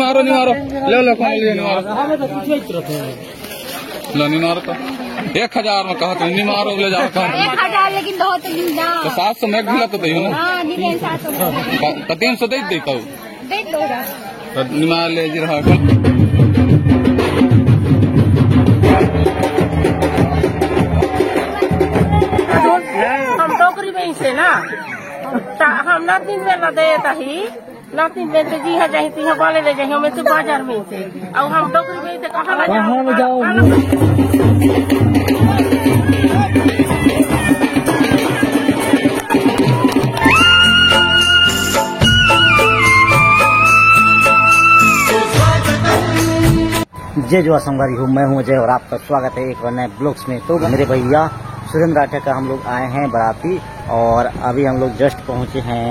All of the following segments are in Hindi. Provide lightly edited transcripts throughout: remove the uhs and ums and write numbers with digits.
निमारो ले लो कौन लिए निमारो लो निमारो तो 1000 में कहा तो निमारो ले जाओ 1000 लेकिन बहुत तो 700 में भिला तो दे ना हां नहीं 700 तो 300 दे देता हूं दे दो तो निमार ले जी रहा हम टोकरी में से ना हम नातिन में ना देता ही नातिन में से जी है जाही ती वाले ले जाही हमें तो बाजार में से और हम टोकरी में से कहां जाओ जय जो संगवारी हूँ, मैं हूँ अजय और आपका स्वागत है एक और नए ब्लॉग्स में। तो मेरे भैया सुरेंद्र राठा का हम लोग आए हैं बाराती और अभी हम लोग जस्ट पहुँचे हैं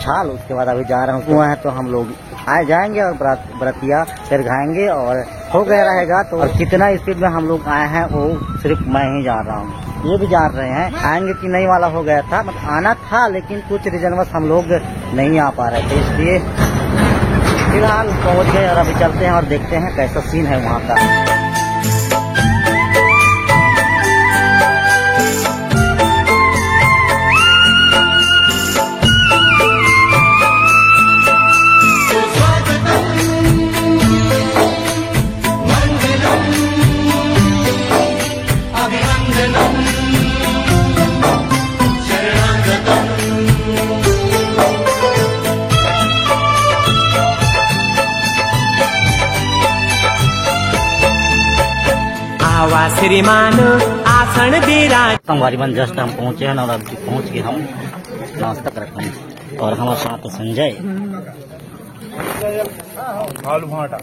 छाल। उसके बाद अभी जा रहे हैं कुआं है तो हम लोग आए जाएंगे और बरातिया फिर खाएंगे और हो गया रहेगा। तो और कितना स्पीड में हम लोग आए हैं वो सिर्फ मैं ही जान रहा हूँ, ये भी जान रहे हैं आएंगे कि नहीं वाला हो गया था। मतलब आना था लेकिन कुछ रीजनवश हम लोग नहीं आ पा रहे थे, इसलिए फिलहाल पहुंच गए और अभी चलते हैं और देखते हैं कैसा सीन है वहाँ का। श्रीमान आसन देरा संगवारी बन जस्ट हम पहुंचे हैं और अभी पहुंच के हम नाश्ता करते हैं और हमारे साथ संजय आलू भाटा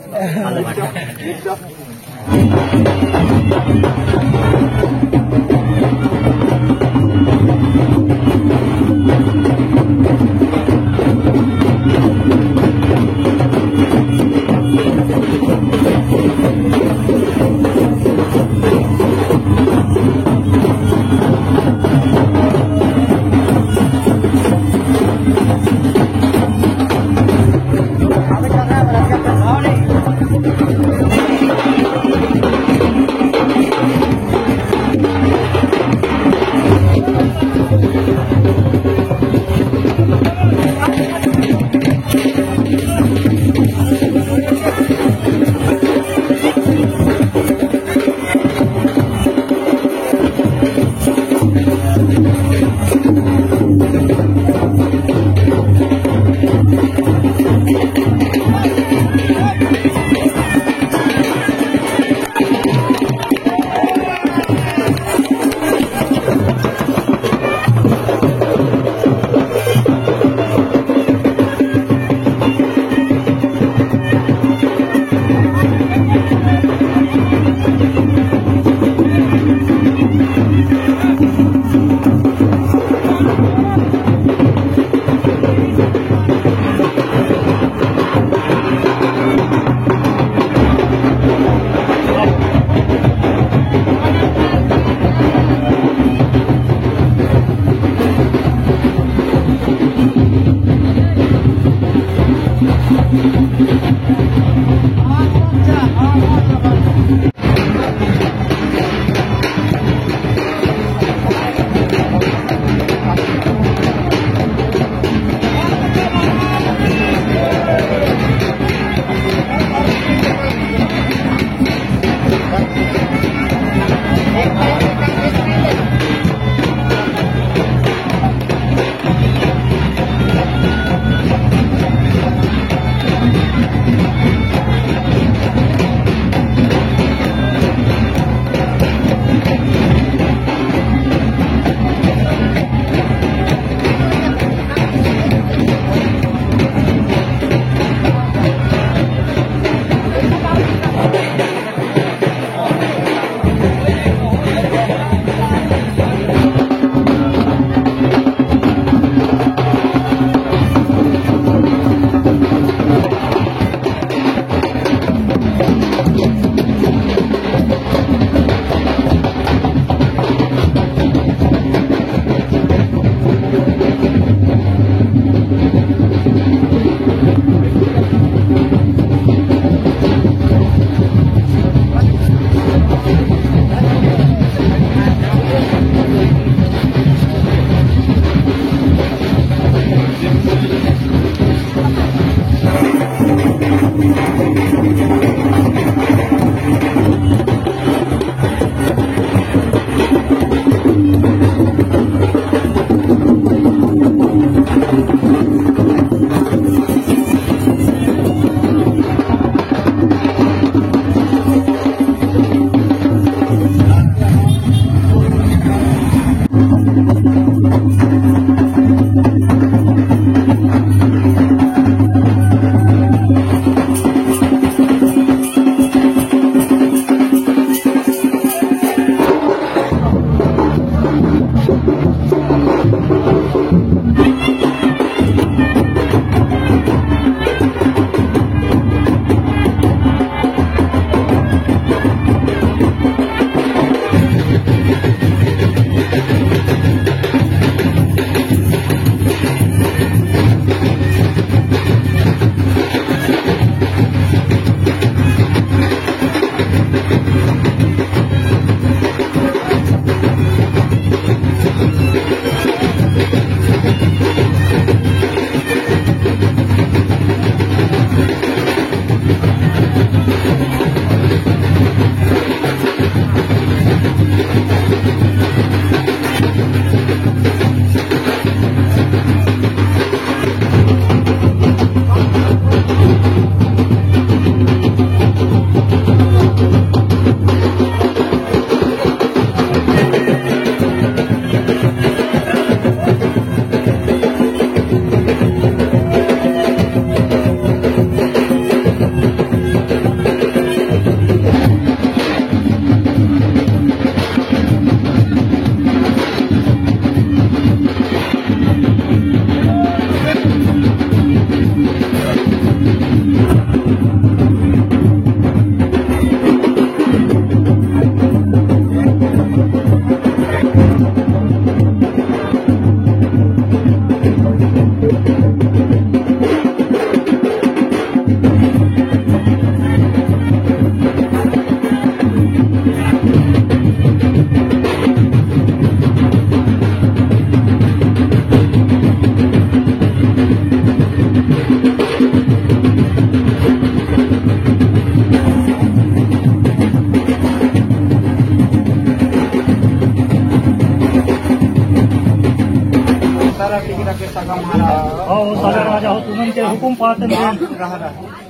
हुकुम पाते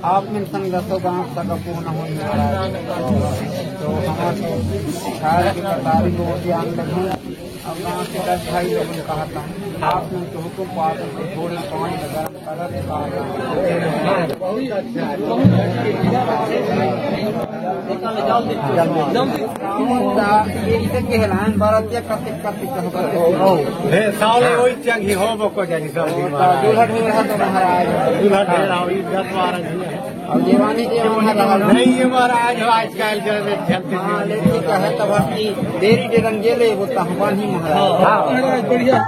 आप में संग दसो गाँव तक पूर्ण होने वाला है तो हमारे शहर की सरकारी को ध्यान रखें। अब गाँव के 10 भाई लोगों ने कहा था आपने तो हुकुम पाते थे थोड़े पानी लगा कहलान भारतीय कतिक अब जवानी नहीं है महाराज आजकल लेकिन कहे तब देरी दे रंगेले वो तहवान ही महाराज बढ़िया।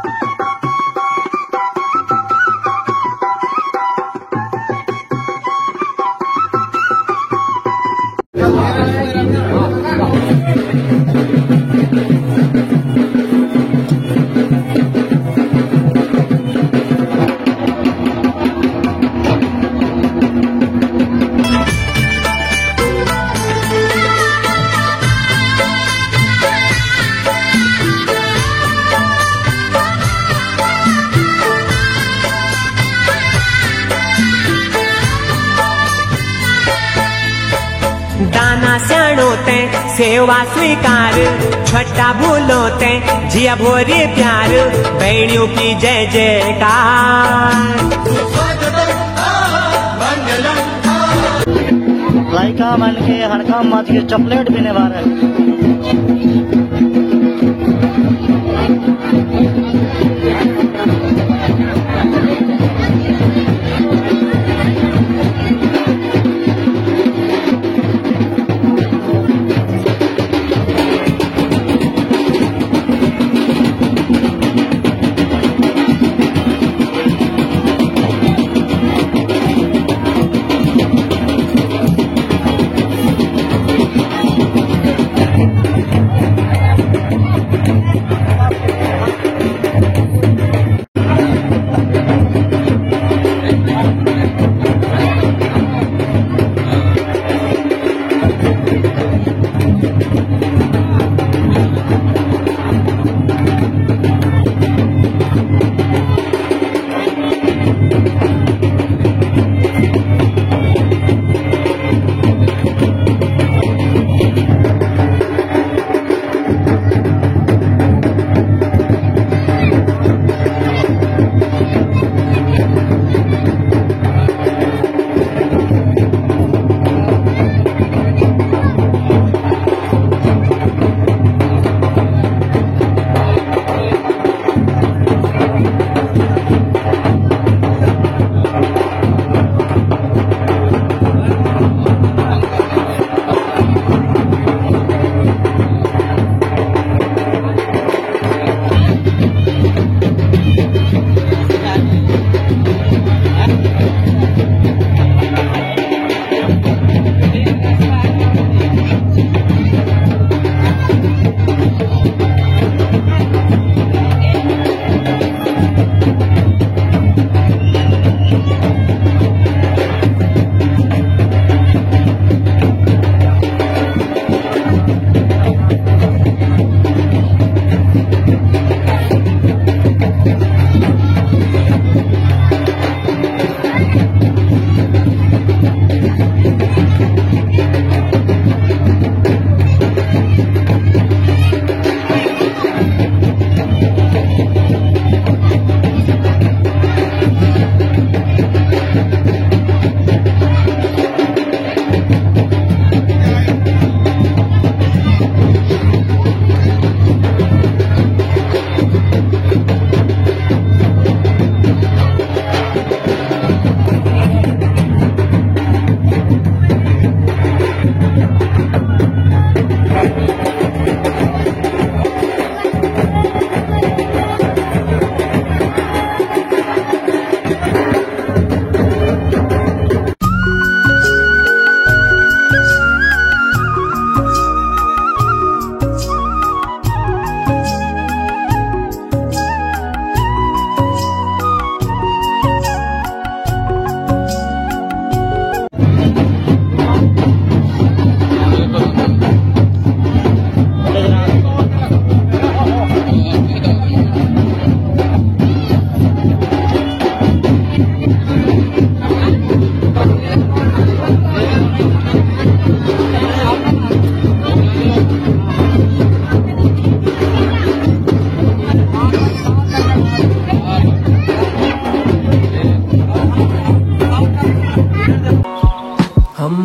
दाना स्याणो ते सेवा स्वीकार छठा भूलो ते जिया भोरे प्यार बहनियों की जय जयकार। लाइका मन के हड़का मच के चॉकलेट भी निभा रहे।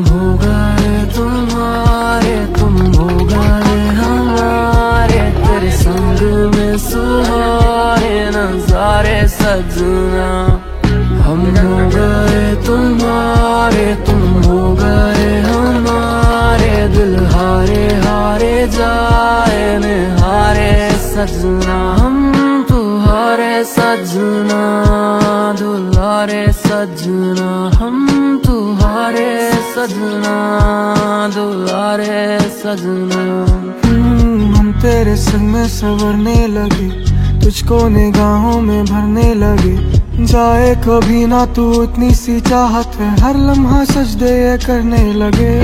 हो गए तुम्हारे, तुम हो गए हमारे, तेरे संग में सुहाए नजारे सजना। हम हो गए तुम्हारे, तुम हो गए हमारे, दिल हारे हारे जाए हारे सजना। हम तुम्हारे सजना, दुलारे सजना, हम तुम्हारे सजना, दुलारे सजना। हम तेरे संग में संवरने लगे, तुझको निगाहों में भरने लगे, जाए कभी ना तू इतनी सी चाहत है, हर लम्हा सजदे ये करने लगे।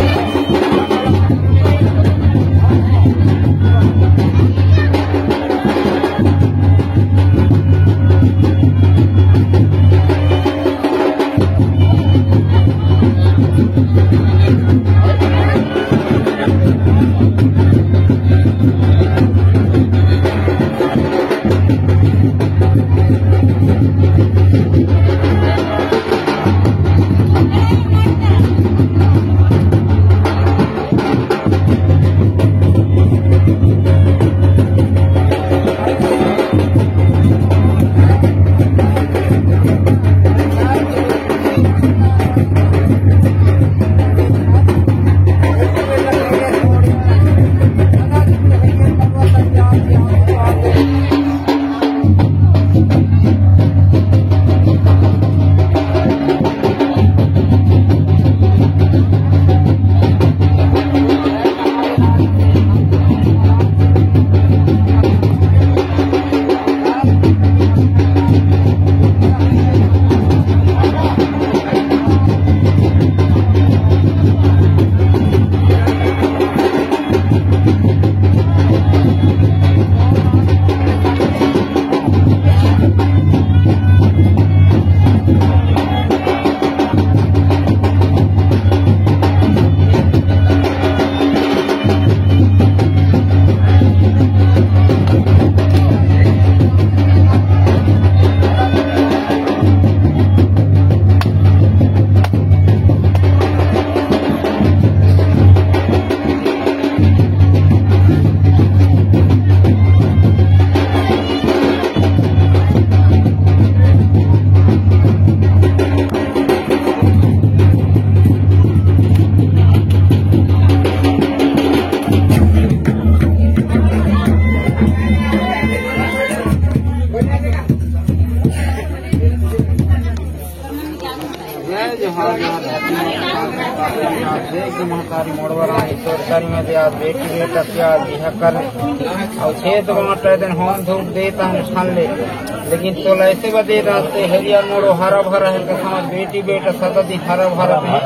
महतारी मोड़वरा सरकारी में दिया बेटी बेटा क्या दिया कर और छेद बांटे दिन होम धूप देता है छान ले, लेकिन तो ऐसे बदे रास्ते हरिया मोड़ो हरा भरा है के समझ बेटी बेटा सदा हरा भरा है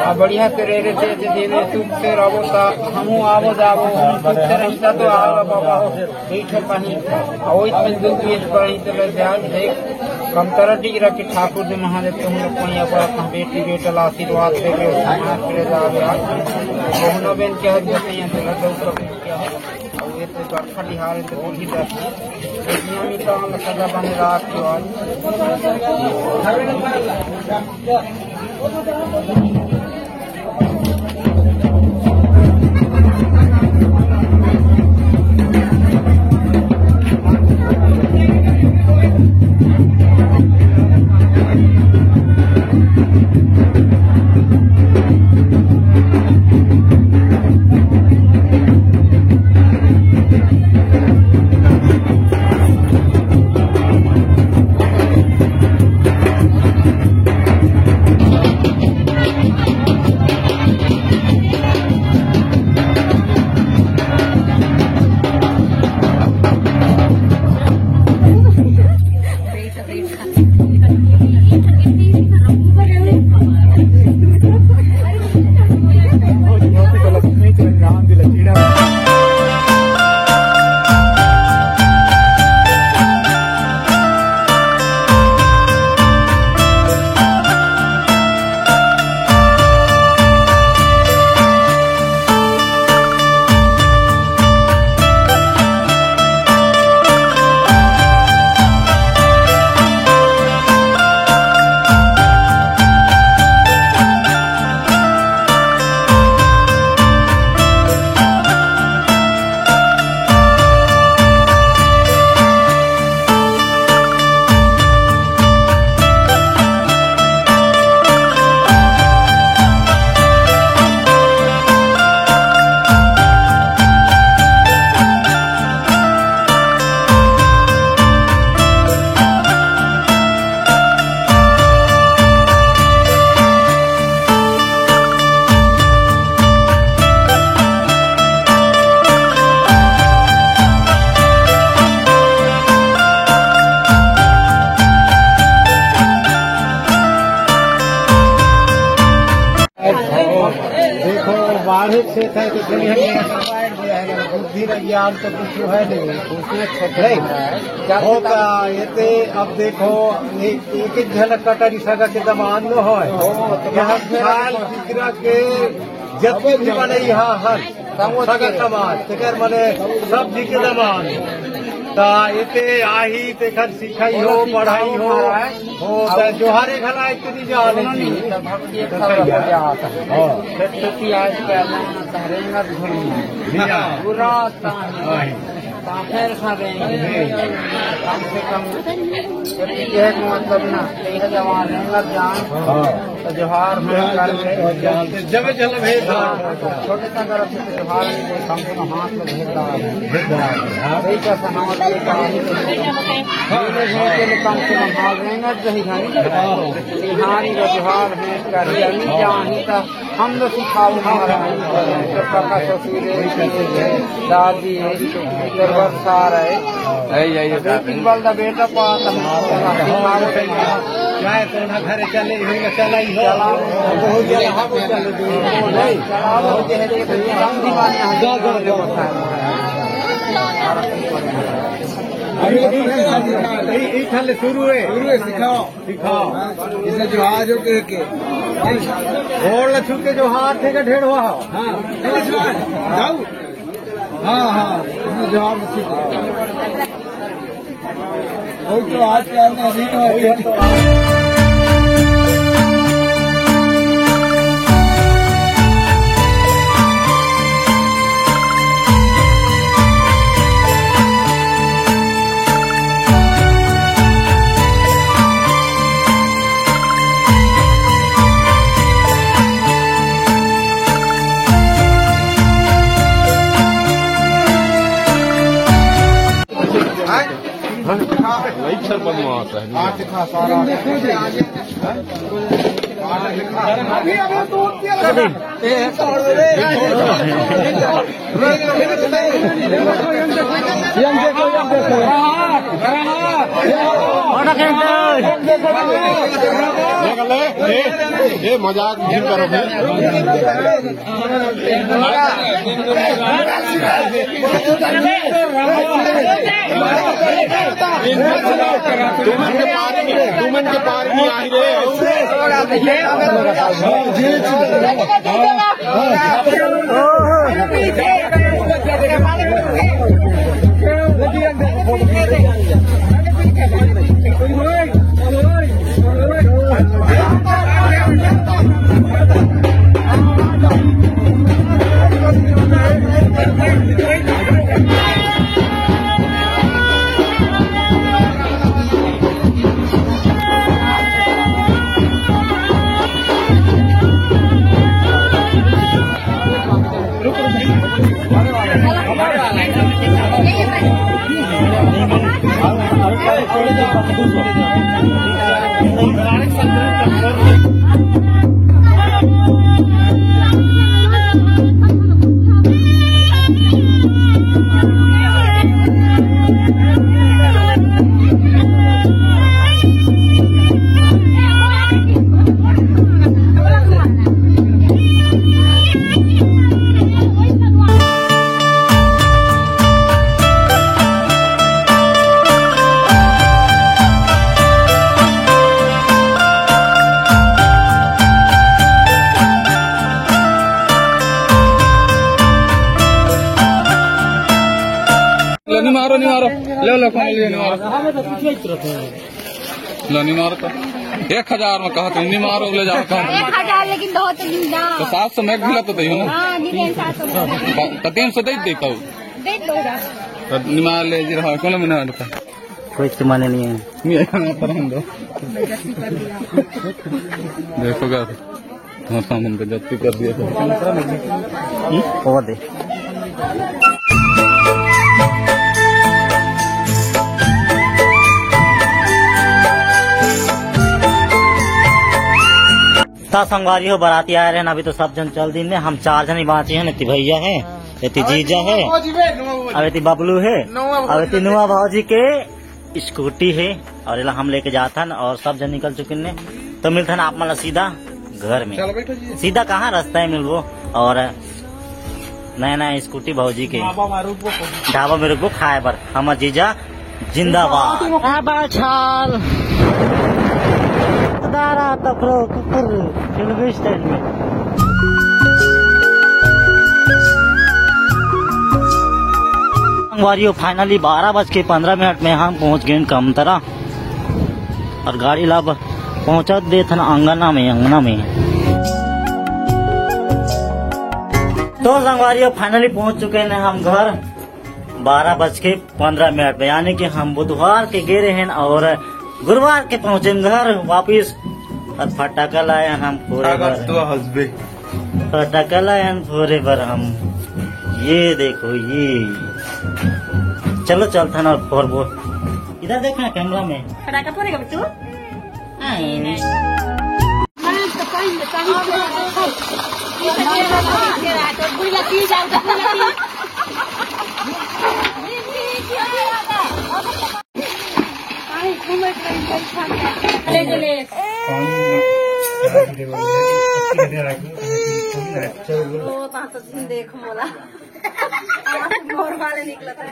आ बढ़िया से रे से धीरे सुख से रहो ता हमहु आवो जावो सुख से रहता तो आला बाबा ठीक है पानी और इसमें दुख भी पड़ी तो ध्यान देख कम तरह टी रखी ठाकुर जी महादेव तुम लोग को यहाँ पर बेटी बेटा आशीर्वाद दे के समाज करे जा गया मोहना बेन क्या है जैसे यहाँ से लगा ऊपर क्या है और ये तो बरखा बिहार से बूढ़ी जाती नियमित सजा बने रात के बाद बाढ़ से थे तो दुनिया में बुद्धि ज्ञान तो कुछ है नहीं उसमें होता ये अब देखो एक एक झलक कटरी सगा के दमान न हो यहाँ साल फिक्रा के जब भी बने यहाँ हर सगा समाज तेकर मने सब जी के दमान ता इते आही तेखर सिखाई हो पढ़ाई हो जोहारे घला इतनी जाने पूरा कम से कम मतलब ना जवान जान तो जोहार जब जल भेद छोटे सा गर्भ से जोहार कम से कम हाथ में भेद का सनावत कम से कम हाल रहेंगे जोहार भेद कर जानी था हम लोग सिखाओ हमारा दादी सार है बल का बेटा पास घर चले शुरू है सिखाओ इसे जो आज के और लछू के जो हाथ है ढेर हुआ हाँ जवाब तो आज ये मजाक नहीं करो तुमन के पार में आ मारो नहीं मारो ले मारो नहीं मारो तो 1000 में कहा नहीं मारो ले जाओ 1000 लेकिन दो तो नहीं ना तो 700 में भी तो ना हाँ नहीं 700 तो 300 दे देता हूँ दे दो तो निमार ले जी रहा कौन में ना कोई माने नहीं है देखो क्या सामान का जब्ती कर दिया और दे संगवारी हो बाराती आए रहे अभी तो सब जन चल दिन हम 4 जन ही बाँचे हैं नीति भैया है इति जीजा है अब इति बबलू है अब इति नुआ भाजी के स्कूटी है और इला हम लेके जाता न और सब जन निकल चुके ने तो मिलता न आप मतलब सीधा घर में सीधा कहाँ रास्ता है मिलवो और नया नया स्कूटी भौजी के ढाबा में रुको खाए बर हम जीजा जिंदाबाद। छाल दारा तकरो कुकुर फिल्मी स्टाइल में। संगवारियों फाइनली 12:15 में हम पहुंच गए कमतरा और गाड़ी लाभ पहुंचा दे था अंगना में। तो संगवारियों फाइनली पहुंच चुके हैं हम घर 12:15 में, यानी कि हम बुधवार के गए हैं और गुरुवार के पहुंचे घर वापिस। और फटाका लाए हम पूरे फटाका लाए पूरे बार हम। ये देखो ये चलो चलता ना और वो इधर देखना कैमरा में फटाका फोड़ेगा तू? देख मोला मोर वाले निकला था।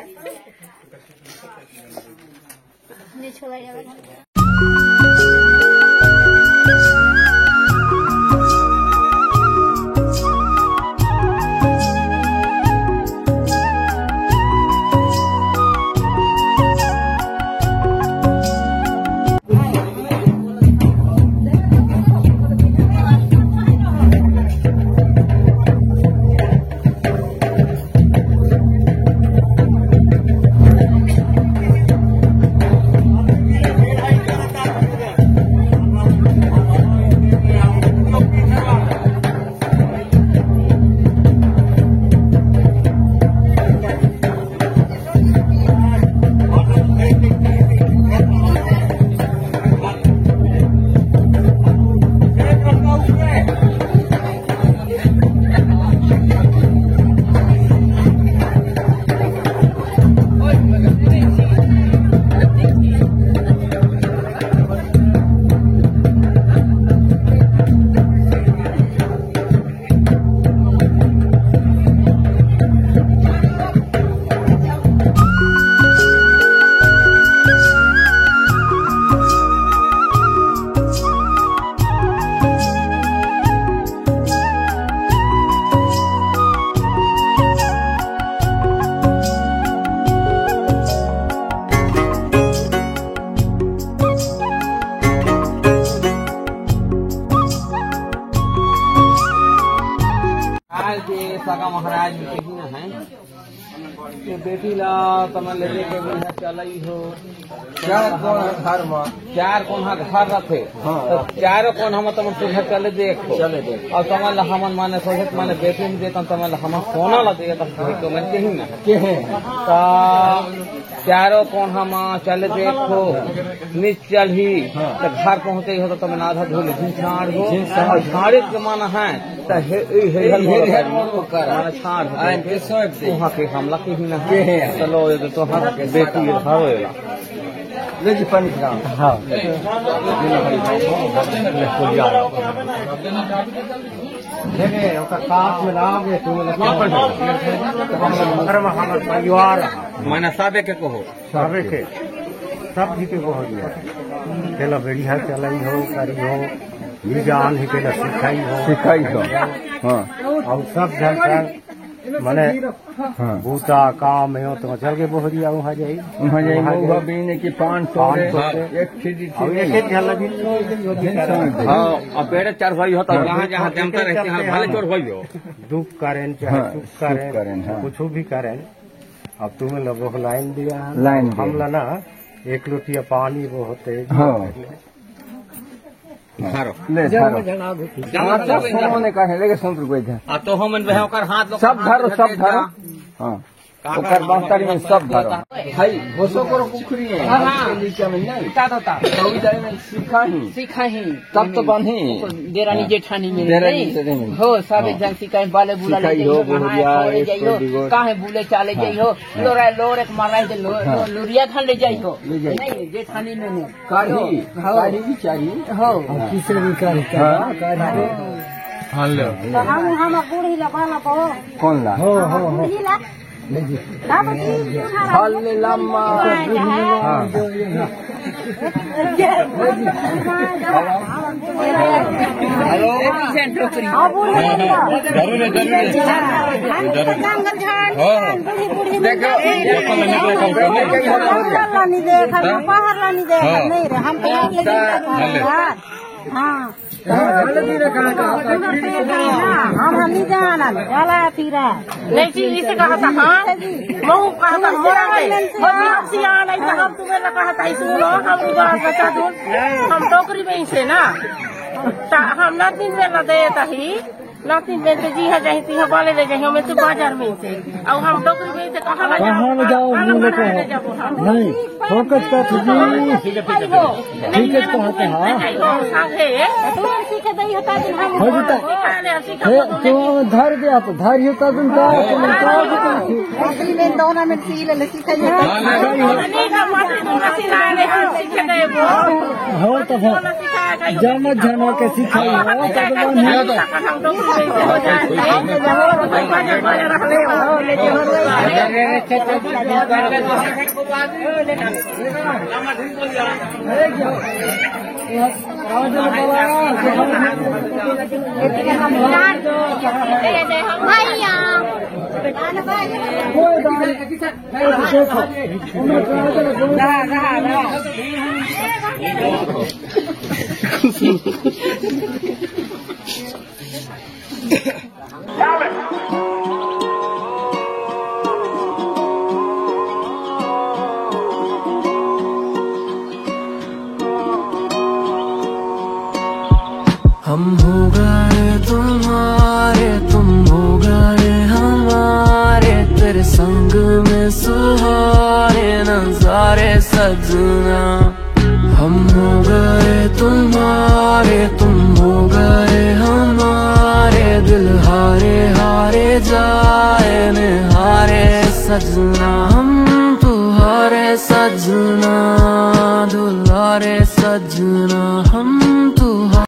महाराज है बेटी ला तमन ले के बिना चलई हो चार कोन घर रखे तो चारों कोन हम तमन तुझे चले देखो और तमन ला हमन माने सोचत माने बेटी में देता तमन ला हम सोना ला दे तो मैं कहीं ना के ता चारों कोन हम चले देखो निचल ही तो घर पहुंचे हो तो तमन आधा धोले झाड़ हो और झाड़े के माना है तो माना छाड़ वहाँ के हमला के ही ना चलो तो हम बेटी धावेला लेजी पानी का हाँ देखे ओकर काट में नाम है तू हमारे परिवार मैंने साबे के कहो साबे के सब जी के कहो दिया पहला बढ़िया चलाई हो करी हो ये जान ही पहला सिखाई हो हाँ और सब जन मने बूता काम है तो चल के बोहरिया वहाँ जाई वहाँ बीने की 500 एक खिदी एक हाँ अब पेड़ 4 भाई होता जहाँ जहाँ जमता रहते हैं भले चोर भाई हो दुख करें चाहे सुख करें कुछ भी करें। अब तुम्हें लोगों को लाइन दिया हम ना 1 लोटिया पानी वो होते तो हम हाथ सब धरो ओकर बास्तारी में सब धरो भाई घोसो करो पुखरी है नीचे में नहीं तो इधर में सीखा ही तब तो बंधी देरानी जेठानी में हो सब जन सिखाई बाले बुला ले जाइयो काहे बुले चाले जाइयो लोरे मारा दे लोरिया खान ले जाइयो नहीं जेठानी में काढ़ी भी चाहिए हो किसे भी काढ़ी हाँ ले तो हम बूढ़ी लगाना पड़ो कौन ला बूढ़ी ला अब फल लम्मा जरूर नहीं जी इसे कहा था हाँ महू कहा था मोरा गए सियान ऐसा हम तुम्हें कहा था सुनो हम बात बता दो हम टोकरी में से ना हम नातिन में न दे ही नातिन में से जी है जही ती वाले ले जाए हमें तो बाजार में से और हम टोकरी में से कहाँ जाओ नहीं फोकस का ठीक है तो धर दिया तो धर होता तुम का दोनों में सील हो तो जमा जना के सिखाई हम हो गए तुम्हारे तुम हो गए हमारे तेरे संग में सुहाने नजारे सजना हम हो गए तुम्हारे तुम हो गए हमारे दिल हारे हारे जाए हारे सजना हम तुम्हारे सजना दुलारे सजना हम